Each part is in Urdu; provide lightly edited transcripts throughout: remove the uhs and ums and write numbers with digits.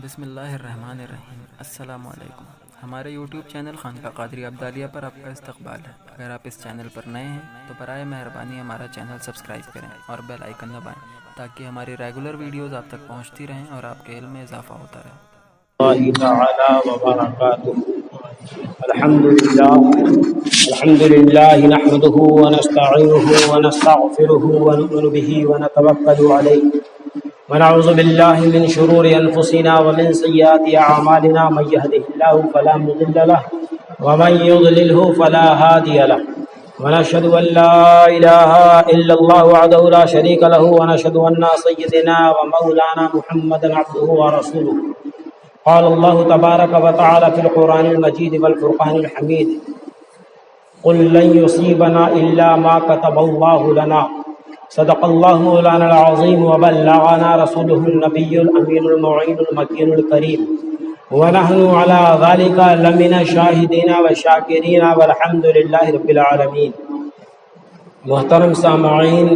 بسم اللہ الرحمن الرحیم۔ السلام علیکم۔ ہمارے یوٹیوب چینل خانقاہ قادریہ عبدالیہ پر آپ کا استقبال ہے۔ اگر آپ اس چینل پر نئے ہیں تو برائے مہربانی ہمارا چینل سبسکرائب کریں اور بیل آئیکن دبائیں تاکہ ہماری ریگولر ویڈیوز آپ تک پہنچتی رہیں اور آپ کے علم میں اضافہ ہوتا رہے۔ اللہ تعالی وبرکاتہ۔ الحمد للہ نحمده ونستعینه ونستغفره ونؤمن به ونتوکل علیہ ونعوذ باللہ من شرور انفسنا ومن سیئات اعمالنا من یهده اللہ فلا مضل له ومن یضلله فلا ہادی له ونشهد ان لا الہ الا اللہ وحده لا شریک له ونشهد ان سیدنا ومولانا محمدا عبده ورسوله۔ قال الله تبارك وتعالى في القرآن المجيد والفرقان الحميد قل لن يصيبنا إلا ما كتب الله لنا صدق الله مولانا العظيم وبلغنا رسوله النبي الأمين المعين المكين الكريم ونحن على ذلك لمن الشاهدين والشاكرين والحمد لله رب العالمين۔ محترم سامعین،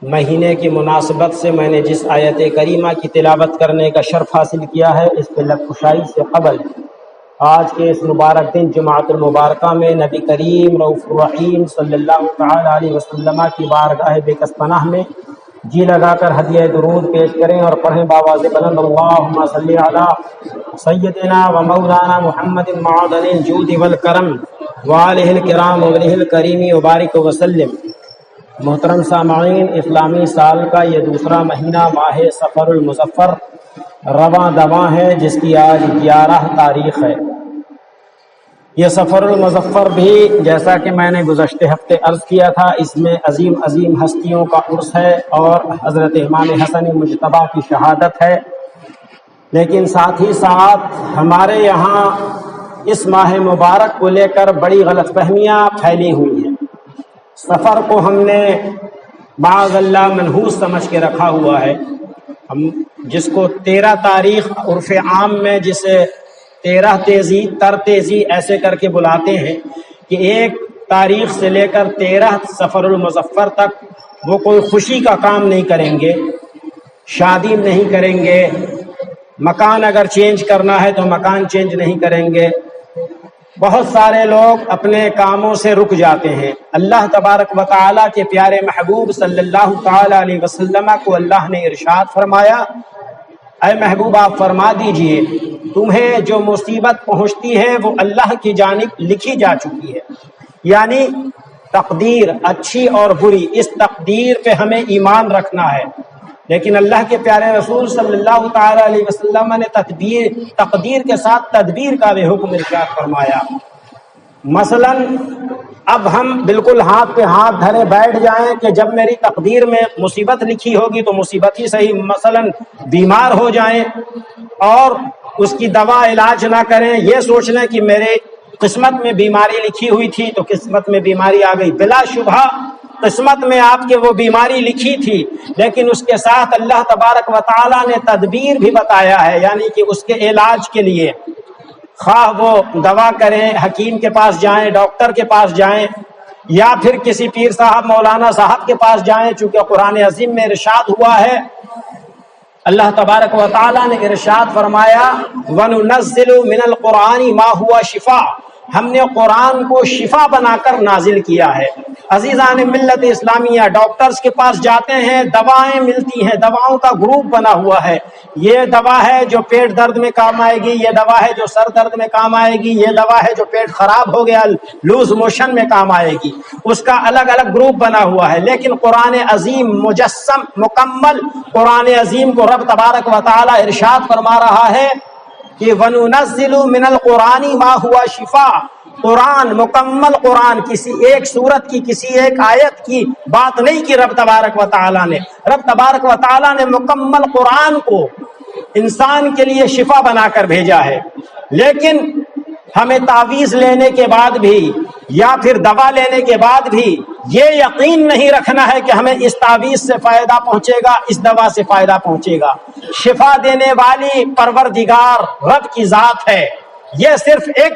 مہینے کی مناسبت سے میں نے جس آیت کریمہ کی تلاوت کرنے کا شرف حاصل کیا ہے، اس پہ لبخشائی سے قبل آج کے اس مبارک دن جمعۃ المبارکہ میں نبی کریم رؤوف الرحیم صلی اللہ تعالی علیہ وسلم کی بارگاہ بے کس پناہ میں جی لگا کر ہدیہ درود پیش کریں اور پڑھیں بآواز بلند اللہم صلی علی سیدنا و مولانا محمد معدن الجود والکرم وآلہ الکرام وابنہ الکریم وبارک وسلم۔ محترم سامعین، اسلامی سال کا یہ دوسرا مہینہ ماہ سفر المظفر رواں دواں ہے، جس کی آج 11 تاریخ ہے۔ یہ سفر المظفر بھی جیسا کہ میں نے گزشتے ہفتے عرض کیا تھا، اس میں عظیم عظیم ہستیوں کا عرس ہے اور حضرت امام حسن مجتبیٰ کی شہادت ہے، لیکن ساتھ ہی ساتھ ہمارے یہاں اس ماہ مبارک کو لے کر بڑی غلط فہمیاں پھیلی ہوئی ہیں۔ سفر کو ہم نے معاذ اللہ منحوس سمجھ کے رکھا ہوا ہے، ہم جس کو 13 تاریخ عرف عام میں جسے 13 تیزی تر تیزی ایسے کر کے بلاتے ہیں کہ 1 تاریخ سے لے کر 13 سفر المظفر تک وہ کوئی خوشی کا کام نہیں کریں گے، شادی نہیں کریں گے، مکان اگر چینج کرنا ہے تو مکان چینج نہیں کریں گے۔ بہت سارے لوگ اپنے کاموں سے رک جاتے ہیں۔ اللہ تبارک و تعالیٰ کے پیارے محبوب صلی اللہ تعالی علیہ وسلم کو اللہ نے ارشاد فرمایا، اے محبوب آپ فرما دیجئے تمہیں جو مصیبت پہنچتی ہے وہ اللہ کی جانب لکھی جا چکی ہے، یعنی تقدیر اچھی اور بری، اس تقدیر پہ ہمیں ایمان رکھنا ہے۔ لیکن اللہ کے پیارے رسول صلی اللہ تعالی علیہ وسلم نے تقدیر کے ساتھ تدبیر کا بھی حکم ارشاد فرمایا۔ مثلا اب ہم بالکل ہاتھ پہ ہاتھ دھرے بیٹھ جائیں کہ جب میری تقدیر میں مصیبت لکھی ہوگی تو مصیبت ہی صحیح، مثلا بیمار ہو جائیں اور اس کی دوا علاج نہ کریں، یہ سوچ لیں کہ میرے قسمت میں بیماری لکھی ہوئی تھی تو قسمت میں بیماری آ گئی۔ بلا شبہ قسمت میں آپ کے وہ بیماری لکھی تھی، لیکن اس کے ساتھ اللہ تبارک و تعالیٰ نے تدبیر بھی بتایا ہے، یعنی کہ اس کے علاج کے لیے خواہ وہ دوا کریں، حکیم کے پاس جائیں، ڈاکٹر کے پاس جائیں، یا پھر کسی پیر صاحب مولانا صاحب کے پاس جائیں، چونکہ قرآن عظیم میں ارشاد ہوا ہے، اللہ تبارک و تعالیٰ نے ارشاد فرمایا وَنُنَزِّلُ مِنَ الْقُرْآنِ مَا هُوَ شِفَاءٌ، ہم نے قرآن کو شفا بنا کر نازل کیا ہے۔ عزیزان ملت اسلامیہ، ڈاکٹرز کے پاس جاتے ہیں، دوائیں ملتی ہیں، دواؤں کا گروپ بنا ہوا ہے، یہ دوا ہے جو پیٹ درد میں کام آئے گی، یہ دوا ہے جو سر درد میں کام آئے گی، یہ دوا ہے جو پیٹ خراب ہو گیا لوز موشن میں کام آئے گی، اس کا الگ الگ گروپ بنا ہوا ہے۔ لیکن قرآن عظیم مجسم مکمل قرآن عظیم کو رب تبارک و تعالی ارشاد فرما رہا ہے کہ وَنُنَزِّلُ مِنَ الْقُرْآنِ مَا هُوَ شِفَاءٌ، قرآن مکمل قرآن کسی ایک سورت کی کسی ایک آیت کی بات نہیں کی رب تبارک و تعالیٰ نے، رب تبارک و تعالیٰ نے مکمل قرآن کو انسان کے لیے شفا بنا کر بھیجا ہے۔ لیکن ہمیں تعویذ لینے کے بعد بھی یا پھر دوا لینے کے بعد بھی یہ یقین نہیں رکھنا ہے کہ ہمیں اس تعویذ سے فائدہ پہنچے گا، اس دوا سے فائدہ پہنچے گا۔ شفا دینے والی پروردگار رب کی ذات ہے، یہ صرف ایک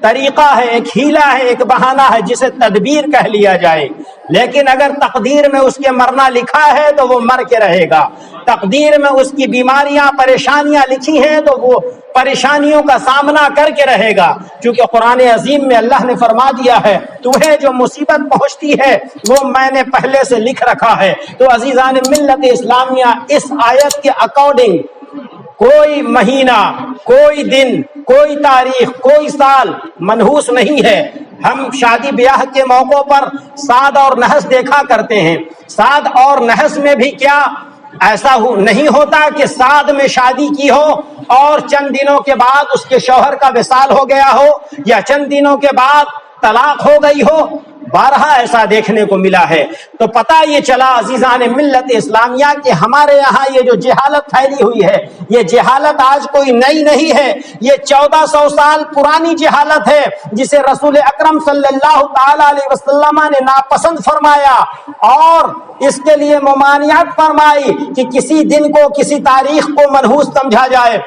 طریقہ ہے، ایک ہیلا ہے، ایک بہانہ ہے جسے تدبیر کہہ لیا جائے، لیکن اگر تقدیر میں اس کے مرنا لکھا ہے تو وہ مر کے رہے گا، تقدیر میں اس کی بیماریاں پریشانیاں لکھی ہیں تو وہ پریشانیوں کا سامنا کر کے رہے گا، کیونکہ قرآن عظیم میں اللہ نے فرما دیا ہے تمہیں جو مصیبت پہنچتی ہے وہ میں نے پہلے سے لکھ رکھا ہے۔ تو عزیزان ملت اسلامیہ، اس آیت کے اکارڈنگ کوئی مہینہ، کوئی دن، کوئی تاریخ، کوئی سال منحوس نہیں ہے۔ ہم شادی بیاہ کے موقع پر سعد اور نحس دیکھا کرتے ہیں، سعد اور نحس میں بھی کیا ایسا نہیں ہوتا کہ سعد میں شادی کی ہو اور چند دنوں کے بعد اس کے شوہر کا وصال ہو گیا ہو یا چند دنوں کے بعد طلاق ہو گئی ہو؟ بارہا ایسا دیکھنے کو ملا ہے۔ تو پتہ یہ چلا عزیزان ملت اسلامیہ کہ ہمارے یہاں یہ جو جہالت پھیلی ہوئی ہے، یہ جہالت آج کوئی نئی نہیں ہے، یہ 1400 سال پرانی جہالت ہے جسے رسول اکرم صلی اللہ تعالی علیہ وسلم نے ناپسند فرمایا اور اس کے لیے ممانعت فرمائی کہ کسی دن کو، کسی تاریخ کو منحوس سمجھا جائے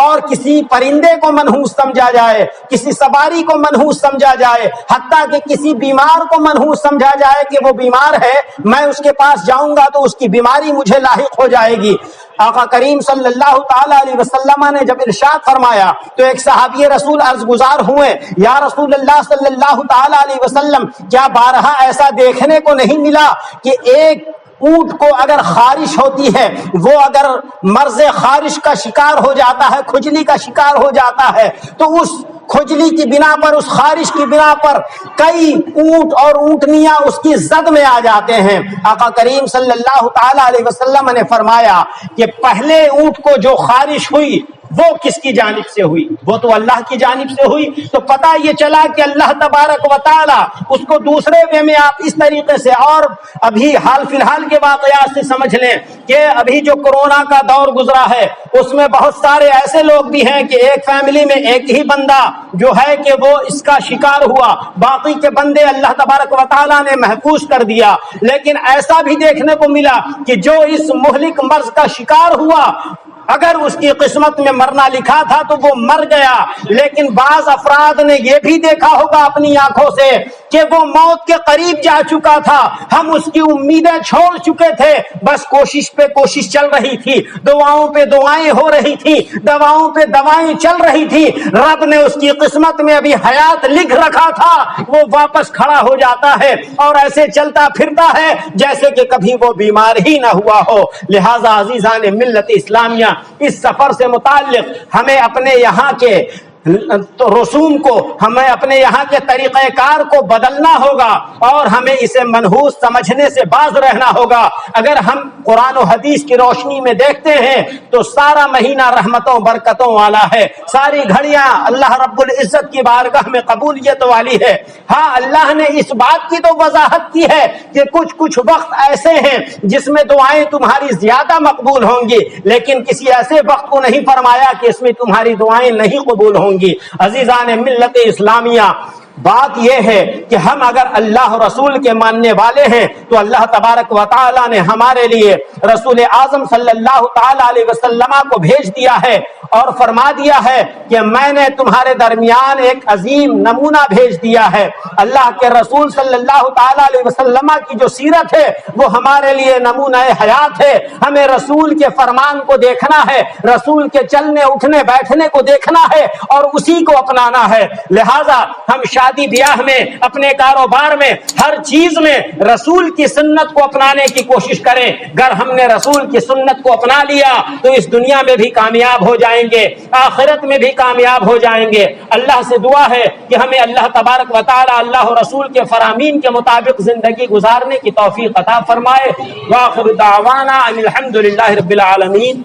اور کسی پرندے کو منحوس سمجھا جائے، کسی سواری کو منحوس سمجھا جائے، حتیٰ کہ کسی بیمار کو منحوس سمجھا جائے کہ وہ بیمار ہے، میں اس کے پاس جاؤں گا تو اس کی بیماری مجھے لاحق ہو جائے گی۔ آقا کریم صلی اللہ تعالی علیہ وسلم نے جب ارشاد فرمایا تو ایک صحابی رسول عرض گزار ہوئے، یا رسول اللہ صلی اللہ تعالی علیہ وسلم، کیا بارہا ایسا دیکھنے کو نہیں ملا کہ ایک اونٹ کو اگر خارش ہوتی ہے، وہ اگر مرض خارش کا شکار ہو جاتا ہے، کھجلی کا شکار ہو جاتا ہے، تو اس کھجلی کی بنا پر، اس خارش کی بنا پر کئی اونٹ اور اونٹنیاں اس کی زد میں آ جاتے ہیں۔ آقا کریم صلی اللہ تعالی علیہ وسلم نے فرمایا کہ پہلے اونٹ کو جو خارش ہوئی وہ کس کی جانب سے ہوئی؟ وہ تو اللہ کی جانب سے ہوئی۔ تو پتہ یہ چلا کہ اللہ تبارک و تعالی اس کو دوسرے وے میں آپ اس طریقے سے، اور ابھی حال فی الحال کے واقعات سے سمجھ لیں کہ ابھی جو کورونا کا دور گزرا ہے اس میں بہت سارے ایسے لوگ بھی ہیں کہ ایک فیملی میں ایک ہی بندہ جو ہے کہ وہ اس کا شکار ہوا، باقی کے بندے اللہ تبارک و تعالی نے محفوظ کر دیا۔ لیکن ایسا بھی دیکھنے کو ملا کہ جو اس مہلک مرض کا شکار ہوا، اگر اس کی قسمت میں مرنا لکھا تھا تو وہ مر گیا، لیکن بعض افراد نے یہ بھی دیکھا ہوگا اپنی آنکھوں سے کہ وہ موت کے قریب جا چکا تھا، ہم اس کی امیدیں چھوڑ چکے تھے، بس کوشش پہ کوشش چل رہی تھی، دعاؤں پہ دعائیں ہو رہی تھی، دواؤں پہ دوائیں چل رہی تھی، رب نے اس کی قسمت میں ابھی حیات لکھ رکھا تھا، وہ واپس کھڑا ہو جاتا ہے اور ایسے چلتا پھرتا ہے جیسے کہ کبھی وہ بیمار ہی نہ ہوا ہو۔ لہذا عزیزان ملت اسلامیہ، اس سفر سے متعلق ہمیں اپنے یہاں کے رسوم کو، ہمیں اپنے یہاں کے طریقہ کار کو بدلنا ہوگا اور ہمیں اسے منحوس سمجھنے سے باز رہنا ہوگا۔ اگر ہم قرآن و حدیث کی روشنی میں دیکھتے ہیں تو سارا مہینہ رحمتوں برکتوں والا ہے، ساری گھڑیاں اللہ رب العزت کی بارگاہ میں قبولیت والی ہے۔ ہاں، اللہ نے اس بات کی تو وضاحت کی ہے کہ کچھ وقت ایسے ہیں جس میں دعائیں تمہاری زیادہ مقبول ہوں گی، لیکن کسی ایسے وقت کو نہیں فرمایا کہ اس میں تمہاری دعائیں نہیں قبول ہوں گی۔ عزیزان ملت اسلامیہ، بات یہ ہے کہ ہم اگر اللہ رسول کے ماننے والے ہیں تو اللہ تبارک و تعالی نے ہمارے لیے رسول اعظم صلی اللہ تعالی علیہ وسلم کو بھیج دیا ہے اور فرما دیا ہے کہ میں نے تمہارے درمیان ایک عظیم نمونہ بھیج دیا ہے۔ اللہ کے رسول صلی اللہ تعالی علیہ وسلم کی جو سیرت ہے وہ ہمارے لیے نمونہ حیات ہے۔ ہمیں رسول کے فرمان کو دیکھنا ہے، رسول کے چلنے اٹھنے بیٹھنے کو دیکھنا ہے اور اسی کو اپنانا ہے۔ لہذا ہم شادی بیاہ میں، اپنے کاروبار میں، ہر چیز میں رسول کی سنت کو اپنانے کی کوشش کریں۔ اگر ہم نے رسول کی سنت کو اپنا لیا تو اس دنیا میں بھی کامیاب ہو جائیں گے، آخرت میں بھی کامیاب ہو جائیں گے۔ اللہ سے دعا ہے کہ ہمیں اللہ تبارک و تعالی اللہ رسول کے فرامین کے مطابق زندگی گزارنے کی توفیق عطا فرمائے۔ وآخر دعوانا ان الحمد للہ رب العالمین۔